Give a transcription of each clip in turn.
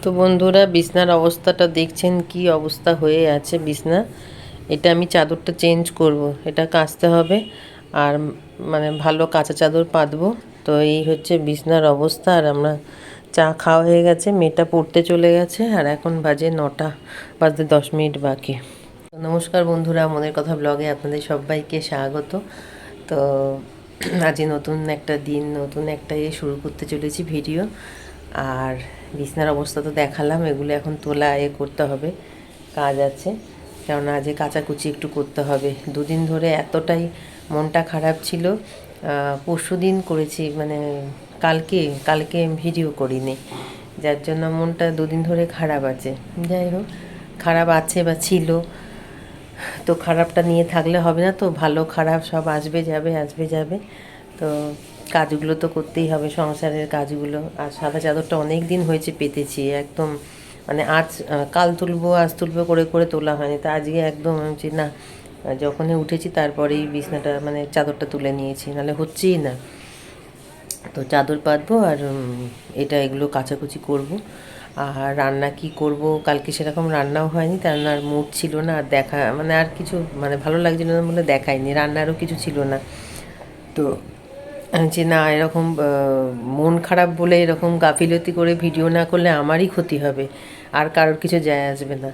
তো বন্ধুরা, বিছনার অবস্থাটা দেখছেন কি অবস্থা হয়ে আছে বিছনা। এটা আমি চাদরটা চেঞ্জ করব, এটা কাচতে হবে আর মানে ভালো কাঁচা চাদর পাতবো। তো এই হচ্ছে বিছনার অবস্থা। আর আমরা চা খাওয়া হয়ে গেছে, মেয়েটা পড়তে চলে গেছে আর এখন বাজে 9টা বাজতে 10 মিনিট বাকি। নমস্কার বন্ধুরা, মনের কথা ব্লগে আপনাদের সবাইকে স্বাগত। তো আজকে নতুন একটা দিন, নতুন একটা শুরু করতে চলেছি ভিডিও। আর বিছনার অবস্থা তো দেখালাম, এগুলো এখন তোলা করতে হবে, কাজ আছে। কেননা আজকে কাচাকুচি একটু করতে হবে। দুদিন ধরে এতটাই মনটা খারাপ ছিল, পরশু দিন করেছি, মানে কালকে ভিডিও করিনি, যার জন্য মনটা দুদিন ধরে খারাপ আছে। যাই হোক, খারাপ আছে বা ছিল, তো খারাপটা নিয়ে থাকলে হবে না, তো ভালো খারাপ সব আসবে যাবে আসবে যাবে। তো কাজগুলো তো করতেই হবে, সংসারের কাজগুলো। আর সাদা চাদরটা অনেক দিন হয়েছে পেতেছি, একদম মানে আজ কাল তুলবো আজ তুলবো করে করে তোলা হয়নি। তো আজকে একদম হচ্ছে না, যখনই উঠেছি তারপরেই বিছনাটা মানে চাদরটা তুলে নিয়েছি, নাহলে হচ্ছেই না। তো চাদর পাতবো আর এগুলো কাচাকুচি করব। আর রান্না কি করব, কালকে সেরকম রান্নাও হয়নি, রান্নার মুড ছিল না। আর দেখা মানে আর কিছু মানে ভালো লাগছিল না বলে দেখায়নি, রান্নারও কিছু ছিল না। তো যে না, এরকম মন খারাপ বলে এরকম গাফিলতি করে ভিডিও না করলে আমারই ক্ষতি হবে, আর কারোর কিছু যায় আসবে না।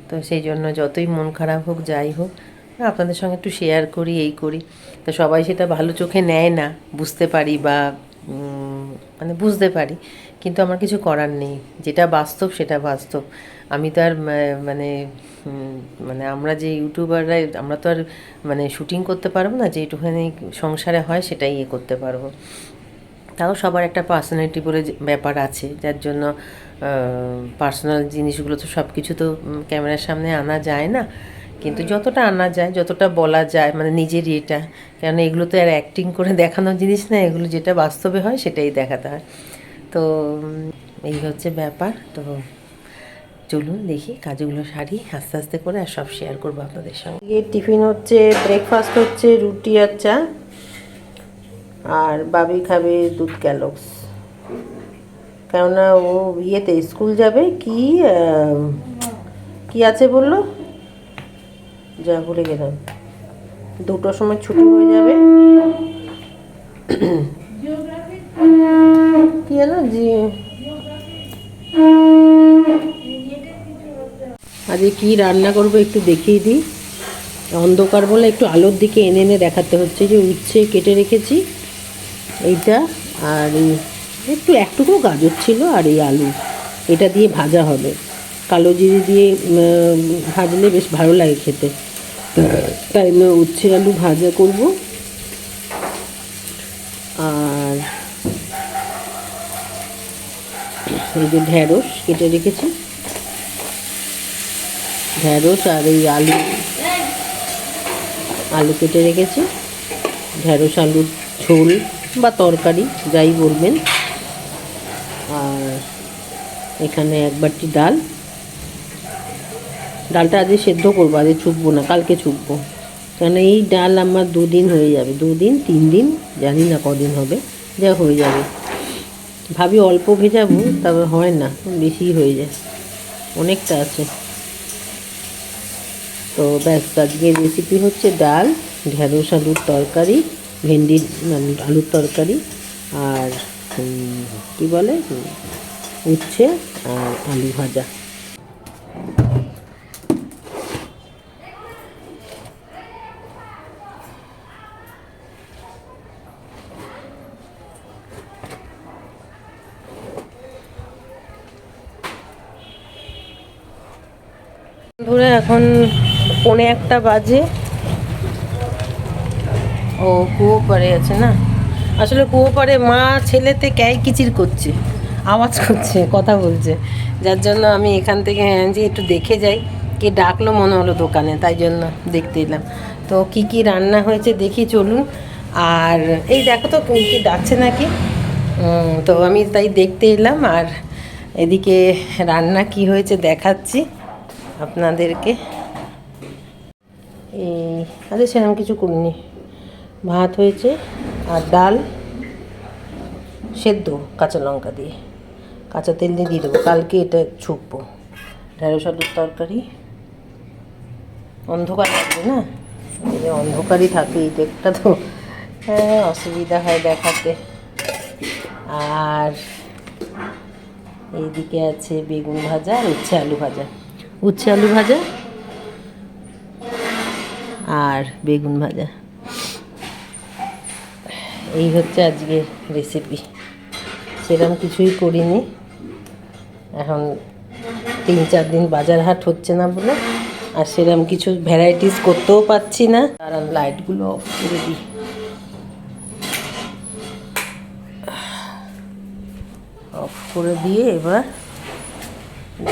তো সেই জন্য যতই মন খারাপ হোক যাই হোক, আপনাদের সঙ্গে একটু শেয়ার করি, এই করি। তো সবাই সেটা ভালো চোখে নেয় না, বুঝতে পারি, বা মানে বুঝতে পারি, কিন্তু আমার কিছু করার নেই। যেটা বাস্তব সেটা বাস্তব। আমি তো আর মানে মানে আমরা যে ইউটিউবাররা, আমরা তো আর মানে শুটিং করতে পারবো না, যেটুখানি সংসারে হয় সেটাই করতে পারবো। তাও সবার একটা পার্সোনালিটি বলে ব্যাপার আছে, যার জন্য পার্সোনাল জিনিসগুলো তো সব কিছু তো ক্যামেরার সামনে আনা যায় না। কিন্তু যতটা আনা যায়, যতটা বলা যায়, মানে নিজের এটা, কেন এগুলো তো আর অ্যাক্টিং করে দেখানোর জিনিস না, এগুলো যেটা বাস্তবে হয় সেটাই দেখাতে হয়। তো এই হচ্ছে ব্যাপার। তো চলুন দেখি কাজগুলো সারি আস্তে আস্তে করে, আর সব শেয়ার করবো আপনাদের সঙ্গে। টিফিন হচ্ছে, ব্রেকফাস্ট হচ্ছে রুটি আর চা, আর বাবি খাবে দুধ ক্যালক্স। কেননা ও ইয়েতে স্কুল যাবে, কি কি আছে বললো, যা ভুলে গেলাম, 2টোর সময় ছুটি হয়ে যাবে। কি জানো জি, আজকে কি রান্না করবো একটু দেখিয়ে দিই। অন্ধকার বলে একটু আলোর দিকে এনে এনে দেখাতে হচ্ছে। যে উচ্ছে কেটে রেখেছি এইটা, আর একটু একটুকু গাজর ছিল, আর এই আলু, এটা দিয়ে ভাজা হবে। কালো জিরে দিয়ে ভাজলে বেশ ভালো লাগে খেতে, তাই না উচ্ছে আলু ভাজা করব। আর এই যে ঢ্যাঁড়স কেটে রেখেছি, ঢ্যাঁড়স আর এই আলু, আলু কেটে রেখেছি। ঢ্যাঁড়স আলুর ঝোল বা তরকারি যাই বলবেন। আর এখানে 1 বাটি ডাল, ডালটা আজকে সেদ্ধ করবো, আজকে ছুকবো না, কালকে ছুকবো। কেন এই ডাল আমার 2 দিন হয়ে যাবে, 2 দিন 3 দিন, জানি না কদিন হবে, যা হয়ে যাবে। ভাবি অল্প ভেজাবো, তবে হয় না, বেশি হয়ে যায়, অনেকটা আছে। তো ব্যাস, আজকের রেসিপি হচ্ছে ডাল, ঢ্যাঁড়স আলুর তরকারি, ভেন্ডির আলুর তরকারি, আর কী বলে উচ্ছে আর আলু ভাজা। ধরে এখন 1:45 বাজে। ও কুয়ো পাড়ে আছে না, আসলে কুয়ো পাড়ে মা ছেলেতে ক্যাই কিচির করছে, আওয়াজ করছে, কথা বলছে, যার জন্য আমি এখান থেকে যে একটু দেখে যাই, কে ডাকলো মনে হলো দোকানে, তাই জন্য দেখতে এলাম। তো কি কি রান্না হয়েছে দেখি চলুন। আর এই দেখো তো কি ডাকছে নাকি, তো আমি তাই দেখতে এলাম। আর এদিকে রান্না কি হয়েছে দেখাচ্ছি আপনাদেরকে। এই আরে সেরকম কিছু করিনি, ভাত হয়েছে আর ডাল সেদ্ধ কাঁচা লঙ্কা দিয়ে, কাঁচা তেল দিয়ে দেবো। কালকে এটা ছুকবো। ঢেঁড়স আলুর তরকারি। অন্ধকার লাগবে না, এই যে অন্ধকারই থাকে এই দিকটা, তো হ্যাঁ অসুবিধা হয় দেখাতে। আর এইদিকে আছে বেগুন ভাজা আর উচ্ছে আলু ভাজা। উচ্ছে আলু ভাজা আর বেগুন ভাজা, এই হচ্ছে আজকের রেসিপি। সেরকম কিছুই করিনি এখন, 3-4 দিন বাজার হাট হচ্ছে না বলে, আর সেরকম কিছু ভ্যারাইটিস করতেও পারছি না। আর লাইটগুলো অফ করে দিই। অফ করে দিয়ে এবার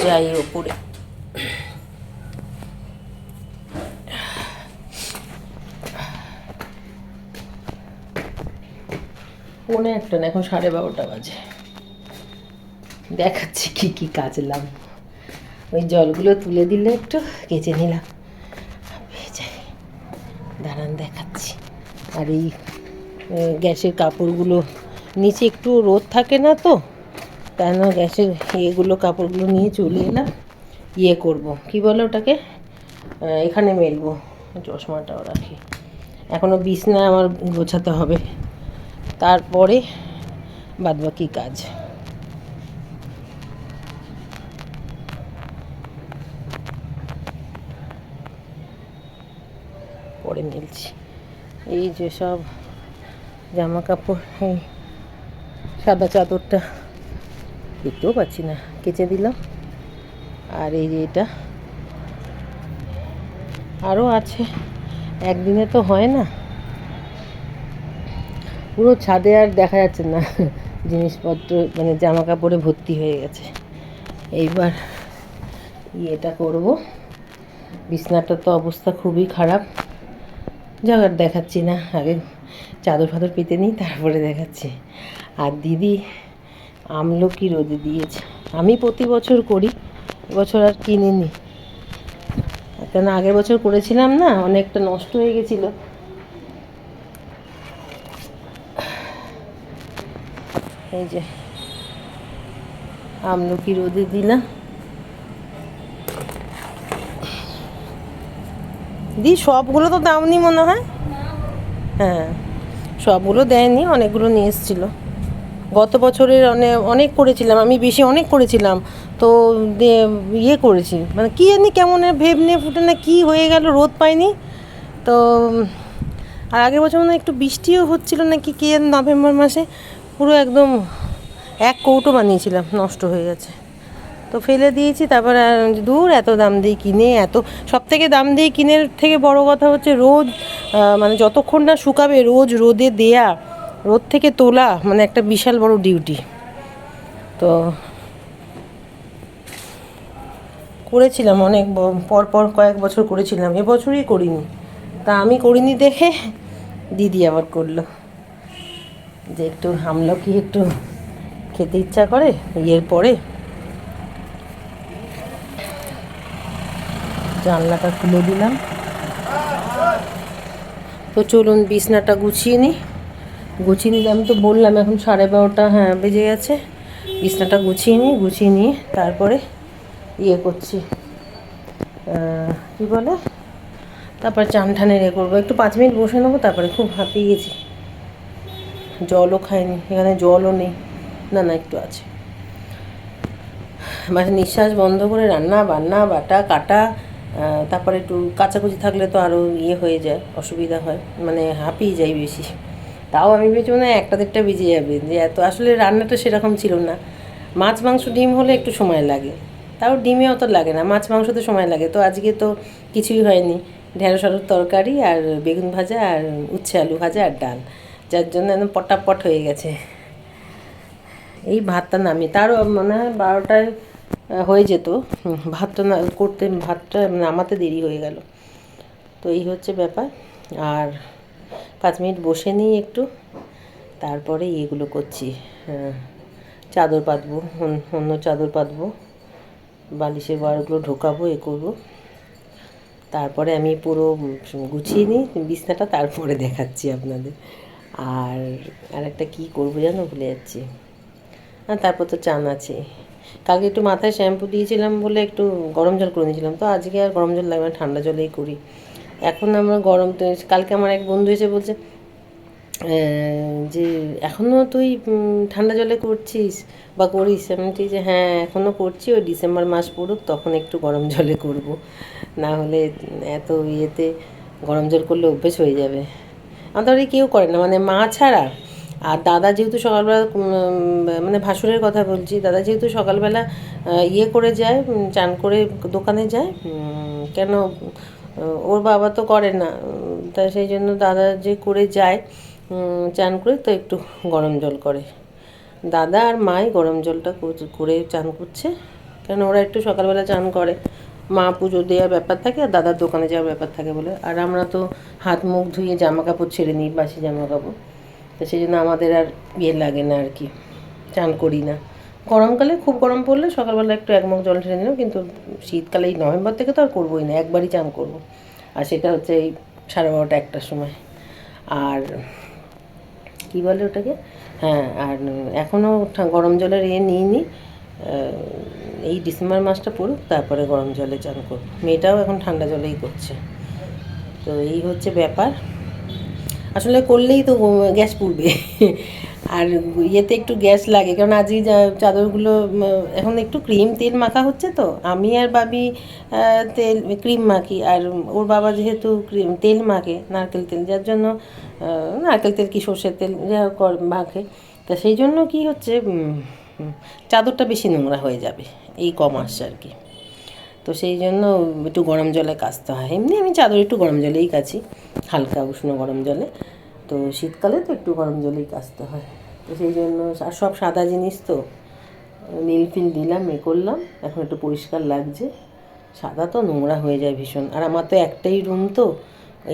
যাই ওপরে। পৌনে একটা না, এখন 12:30 বাজে। দেখাচ্ছি কি কি কাচলাম। ওই জলগুলো তুলে দিলে একটু কেচে নিলাম, দাঁড়ান দেখাচ্ছি। আর এই গ্যাসের কাপড়গুলো নিচে একটু রোদ থাকে না, তো কেন গ্যাসের এগুলো কাপড়গুলো নিয়ে চলে এলাম। ইয়ে করব কি বলে ওটাকে, এখানে মেলবো। চশমাটাও রাখি। এখনও বিছনা আমার গোছাতে হবে, তারপরে বাদবাকি কাজ। পরে মিলছি। এই যে সব জামা কাপড়, এই সাদা চাদরটা দেখতেও পাচ্ছি না, কেচে দিলাম। আর এই যে এটা আরও আছে, একদিনে তো হয় না। পুরো ছাদে আর দেখা যাচ্ছে না, জিনিসপত্র মানে জামা কাপড়ে ভর্তি হয়ে গেছে। এইবার এটা করব। বিছনাটার তো অবস্থা খুবই খারাপ। জায়গার দেখাচ্ছি না, আগে চাদর ফাদর পেতে নিই তারপরে দেখাচ্ছি। আর দিদি আমলকি রোদে দিয়েছে। আমি প্রতি বছর করি, এবছর আর কিনিনি, কেন আগের বছর করেছিলাম না, অনেকটা নষ্ট হয়ে গেছিল। এই যে আমলকি রোদে দিলাম। দি সবগুলো তো দাওনি মনে হয়। হ্যাঁ সবগুলো দেয়নি, অনেকগুলো নিয়ে এসেছিলো। গত বছরের অনেক করেছিলাম আমি, বেশি অনেক করেছিলাম তো ইয়ে করেছি, মানে কী জানি কেমন ভেবনে ফুটে না কী হয়ে গেল, রোদ পাইনি তো। আর আগের বছর মনে হয় একটু বৃষ্টিও হচ্ছিলো নাকি, কে নভেম্বর মাসে, পুরো একদম 1 কৌটো বানিয়েছিলাম, নষ্ট হয়ে গেছে তো ফেলে দিয়েছি। তারপর দূর এত দাম দিয়ে কিনে, এত সব থেকে দাম দিয়ে কিনের থেকে বড় কথা হচ্ছে রোজ মানে যতক্ষণ না শুকাবে রোজ রোদে দেয়া, রোদ থেকে তোলা, মানে একটা বিশাল বড় ডিউটি। তো করেছিলাম অনেক পর কয়েক বছর করেছিলাম, এবছরই করিনি। তা আমি করিনি দেখে দিদি আবার করলো, যে একটু আমলকি একটু খেতে ইচ্ছা করে ইয়ের পরে। জানলাটা খুলে দিলাম। তো চলুন বিছনাটা গুছিয়ে নিই। আমি তো বললাম এখন 12:30, হ্যাঁ বেজে গেছে। বিছনাটা গুছিয়ে নিয়ে তারপরে ইয়ে করছি, কী বলে, তারপর চান ঠানে করবো। একটু 5 মিনিট বসে নেবো, তারপরে খুব হাঁপিয়ে গেছি। জলও খাইনি, এখানে জলও নেই, না একটু আছে। মানে নিঃশ্বাস বন্ধ করে রান্না বান্না বাটা কাটা, তারপরে একটু কাচাকুচি থাকলে তো আরও ইয়ে হয়ে যায়, অসুবিধা হয়, মানে হাঁপিয়ে যাই বেশি। তাও আমি ভেবেছি মানে 1-1.5টা বেজে যাবে, যে এত আসলে রান্নাটা সেরকম ছিল না। মাছ মাংস ডিম হলে একটু সময় লাগে, তাও ডিমে অত লাগে না, মাছ মাংসতে সময় লাগে। তো আজকে তো কিছুই হয়নি, ঢেঁড়স আলুর তরকারি আর বেগুন ভাজা আর উচ্ছে আলু ভাজা আর ডাল, যার জন্য একদম পটাপট হয়ে গেছে। এই ভাতটা নামিয়ে তারও মনে হয় 12টায় হয়ে যেত, ভাতটা না করতে, ভাতটা নামাতে দেরি হয়ে গেল। তো এই হচ্ছে ব্যাপার। আর 5 মিনিট বসে নিই একটু, তারপরে এগুলো করছি, চাদর পাতবো, অন্য চাদর পাতবো, বালিশের ওয়ারগুলো ঢোকাবো, করবো। তারপরে আমি পুরো গুছিয়ে নিই বিছনাটা, তারপরে দেখাচ্ছি আপনাদের। আর একটা কী করবো জানো, ভুলে যাচ্ছি। আর তারপর তো চান আছে। কালকে একটু মাথায় শ্যাম্পু দিয়েছিলাম বলে একটু গরম জল করে নিয়েছিলাম, তো আজকে আর গরম জল লাগবে না, ঠান্ডা জলেই করি। এখন আমরা গরম তো, কালকে আমার এক বন্ধু এসে বলছে যে এখনও তুই ঠান্ডা জলে করছিস বা করিস? আমি ঠিক যে হ্যাঁ এখনও করছি, ওই ডিসেম্বর মাস পড়ুক তখন একটু গরম জলে করব, না হলে এত ইয়েতে গরম জল করলে অভ্যেস হয়ে যাবে। আমাদের বাড়ি কেউ করে না, মানে মা ছাড়া। আর দাদা যেহেতু সকালবেলা মানে ভাসুরের কথা বলছি, দাদা যেহেতু সকালবেলা ইয়ে করে যায়, চান করে দোকানে যায়, কেন ওর বাবা তো করে না, তা সেই জন্য দাদা যে করে যায় চান করে, তো একটু গরম জল করে। দাদা আর মাই গরম জলটা করে চান করছে, কেন ওরা একটু সকালবেলা চান করে, মা পুজো দেওয়ার ব্যাপার থাকে আর দাদার দোকানে যাওয়ার ব্যাপার থাকে বলে। আর আমরা তো হাত মুখ ধুয়ে জামা কাপড় ছেড়ে নিই, বাসি জামা কাপড়, তো সেই জন্য আমাদের আর ইয়ে লাগে না আর কি, চান করি না। গরমকালে খুব গরম পড়লে সকালবেলা একটু এক মগ জল ঢেলে নিলাম, কিন্তু শীতকালে এই নভেম্বর থেকে তো আর করবোই না, একবারই চান করব, আর সেটা হচ্ছে এই 12:30 1টার সময়। আর কী বলে ওটাকে, হ্যাঁ, আর এখনও গরম জলের নিইনি, এই ডিসেম্বর মাসটা পড়ুক তারপরে গরম জলে চান করব। মেয়েটাও এখন ঠান্ডা জলেই করছে। তো এই হচ্ছে ব্যাপার। আসলে করলেই তো গ্যাস পুড়বে আর ইয়েতে একটু গ্যাস লাগে, কারণ আজকে চাদরগুলো এখন একটু ক্রিম তেল মাখা হচ্ছে, তো আমি আর বাবি তেল ক্রিম মাখি, আর ওর বাবা যেহেতু তেল মাখে, নারকেল তেল, যার জন্য নারকেল তেল কি সর্ষের তেল যা মাখে, তা সেই জন্য কি হচ্ছে চাদরটা বেশি নোংরা হয়ে যাবে এই কমাস আর কি। তো সেই জন্য একটু গরম জলে কাচতে হয়। এমনি আমি চাদর একটু গরম জলেই কাচি, হালকা উষ্ণ গরম জলে, তো শীতকালে তো একটু গরম জলেই কাচতে হয়। তো সেই জন্য, আর সব সাদা জিনিস তো, নীল ফিল দিলাম, করলাম, এখন একটু পরিষ্কার লাগছে। সাদা তো নোংরা হয়ে যায় ভীষণ, আর আমার তো একটাই রুম, তো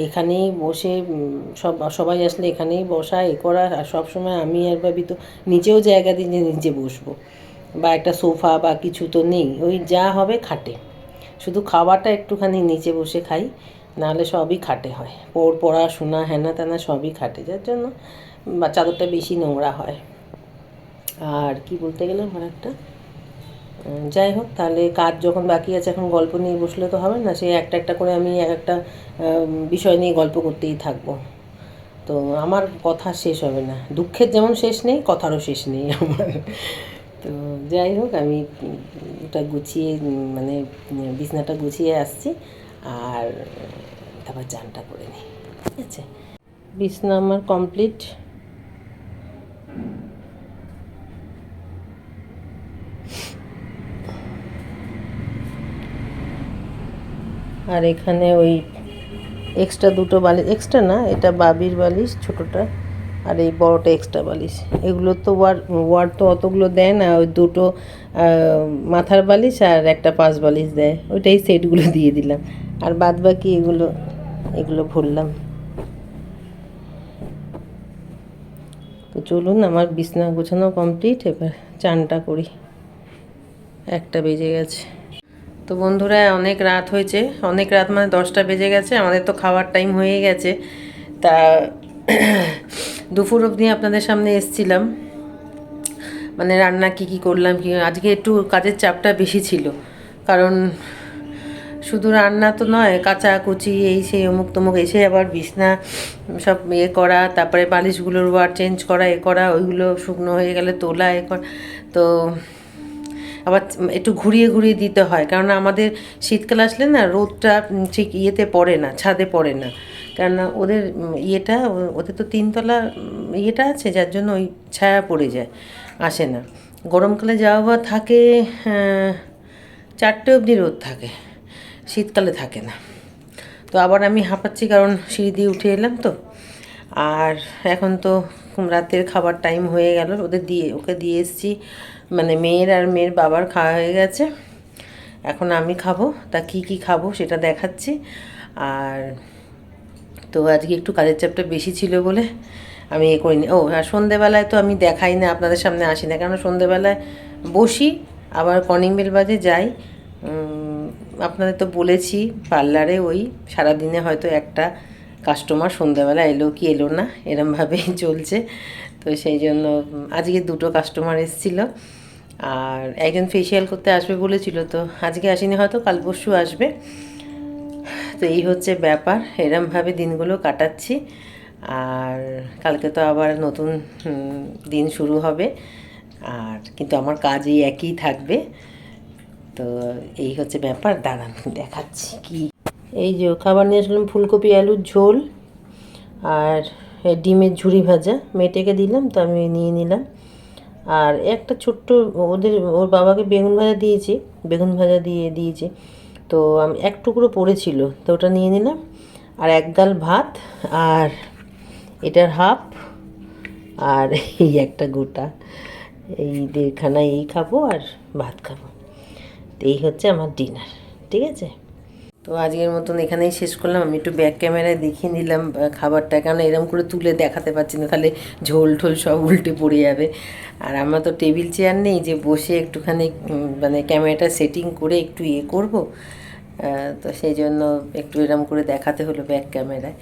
এখানেই বসে সবাই আসলে এখানেই বসা করা, আর সব সময় আমি আর ভাবি তো নিচেও জায়গা দিই যে নিচে বসবো, বা একটা সোফা বা কিছু তো নেই, ওই যা হবে খাটে, শুধু খাওয়াটা একটুখানি নিচে বসে খাই, নাহলে সবই খাটে হয়, পড়াশোনা হ্যানা ত্যানা সবই খাটে, যার জন্য চাদরটা বেশি নোংরা হয়। আর কি বলতে গেলাম আর একটা, যাই হোক, তাহলে কাজ যখন বাকি আছে, এখন গল্প নিয়ে বসলে তো হবে না, সে একটা একটা করে আমি এক একটা বিষয় নিয়ে গল্প করতেই থাকবো, তো আমার কথা শেষ হবে না, দুঃখের যেমন শেষ নেই, কথারও শেষ নেই আমার। তো যাই হোক, আমি ওটা গুছিয়ে, মানে বিছনাটা গুছিয়ে আসছি, আর তারপর চানটা করে নিই, ঠিক আছে। বিছনা আমার কমপ্লিট। আর এখানে ওই এক্সট্রা দুটো বালিশ, এক্সট্রা না, এটা বাবির বালিশ ছোটোটা, আর এই বড়টা এক্সট্রা বালিশ, এগুলো তো ওয়ার তো অতগুলো দেয় না, ওই দুটো মাথার বালিশ আর একটা পাশ বালিশ দেয়, ওইটাই সেটগুলো দিয়ে দিলাম, আর বাদ বাকি এগুলো ভরলাম। তো চলুন, আমার বিছনা গোছানো কমপ্লিট, এবার চানটা করি, 1টা বেজে গেছে। তো বন্ধুরা, অনেক রাত হয়েছে, অনেক রাত মানে 10টা বেজে গেছে, আমাদের তো খাওয়ার টাইম হয়ে গেছে। তা দুপুর অবধি আপনাদের সামনে এসছিলাম, মানে রান্না কি করলাম, আজকে একটু কাজের চাপটা বেশি ছিল, কারণ শুধু রান্না তো নয়, কাচাকুচি এই সেই অমুক তমুক, এসে আবার বিছনা সব করা, তারপরে বালিশগুলোর ওয়ার চেঞ্জ করা, করা, ওইগুলো শুকনো হয়ে গেলে তোলা, করা, তো আবার একটু ঘুরিয়ে ঘুরিয়ে দিতে হয়, কারণ আমাদের শীতকাল আসলে না রোদটা ঠিক ইয়েতে পড়ে না, ছাদে পড়ে না, কেননা ওদের ওদের তো 3তলা ইয়েটা আছে, যার জন্য ওই ছায়া পড়ে যায়, আসে না। গরমকালে যাওয়া বা থাকে 4টে অবধি রোদ থাকে, শীতকালে থাকে না। তো আবার আমি হাঁপাচ্ছি, কারণ সিঁড়ি দিয়ে উঠে এলাম তো, আর এখন তো রাতের খাবার টাইম হয়ে গেল, ওকে দিয়ে এসেছি, মানে মেয়ের আর মেয়ের বাবার খাওয়া হয়ে গেছে, এখন আমি খাবো, তা কি খাবো সেটা দেখাচ্ছি। আর তো আজকে একটু কাজের চাপটা বেশি ছিল বলে আমি করিনি। আর সন্ধেবেলায় তো আমি দেখাই না, আপনাদের সামনে আসি না, কারণ সন্ধেবেলায় বসি, আবার কলিং বেল বাজে যাই। আপনাদের তো বলেছি, পার্লারে ওই সারাদিনে হয়তো একটা কাস্টমার সন্ধ্যাবেলা এলো কি এলো না, এরমভাবেই চলছে। তো সেই জন্য আজকে দুটো কাস্টমার এসেছিল, আর একজন ফেসিয়াল করতে আসবে বলেছিল, তো আজকে আসেনি, হয়তো কাল পরশু আসবে। তো এই হচ্ছে ব্যাপার, এরমভাবে দিনগুলো কাটাচ্ছি। আর কালকে তো আবার নতুন দিন শুরু হবে, আর কিন্তু আমার কাজ এই একই থাকবে। তো এই হচ্ছে ব্যাপার, দাঁড়ান দেখাচ্ছি কি। এই যে খাবার নিয়ে আসলাম, ফুলকপি আলুর ঝোল আর ডিমের ঝুরি ভাজা, মেয়েটাকে দিলাম তো আমি নিয়ে নিলাম। আর একটা ছোট্ট ওর বাবাকে বেগুন ভাজা দিয়েছি, বেগুন ভাজা দিয়েছি, তো আমি এক টুকরো পড়েছিল তো ওটা নিয়ে নিলাম। আর এক গাল ভাত, আর এটার হাফ, আর এই একটা গোটা, এই দেড়খানা এই খাবো আর ভাত খাবো। তো এই হচ্ছে আমার ডিনার, ঠিক আছে। তো আজকের মতন এখানেই শেষ করলাম। আমি একটু ব্যাক ক্যামেরায় দেখিয়ে নিলাম খাবারটা, কারণ এরকম করে তুলে দেখাতে পারছি না, তাহলে ঝোল ঠোল সব উল্টে পড়ে যাবে। আর আমার তো টেবিল চেয়ার নেই যে বসে একটুখানি মানে ক্যামেরাটা সেটিং করে একটু করব, তো সেই জন্য একটু এরম করে দেখাতে হলো ব্যাক ক্যামেরায়।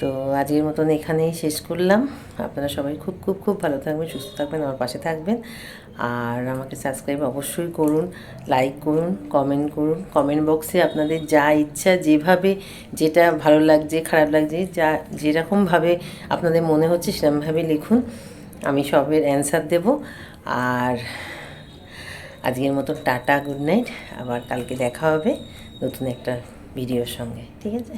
তো আজকের মতন এখানেই শেষ করলাম। আপনারা সবাই খুব খুব খুব ভালো থাকবেন, সুস্থ থাকবেন, আমার পাশে থাকবেন। আর আমাকে সাবস্ক্রাইব অবশ্যই করুন, লাইক করুন, কমেন্ট করুন। কমেন্ট বক্সে আপনাদের যা ইচ্ছা, যেভাবে যেটা ভালো লাগছে, খারাপ লাগছে, যেরকমভাবে আপনাদের মনে হচ্ছে সেরকমভাবে লিখুন, আমি সবের অ্যান্সার দেব। আর আজকের মতো টাটা, গুড নাইট। আবার কালকে দেখা হবে নতুন একটা ভিডিওর সঙ্গে, ঠিক আছে।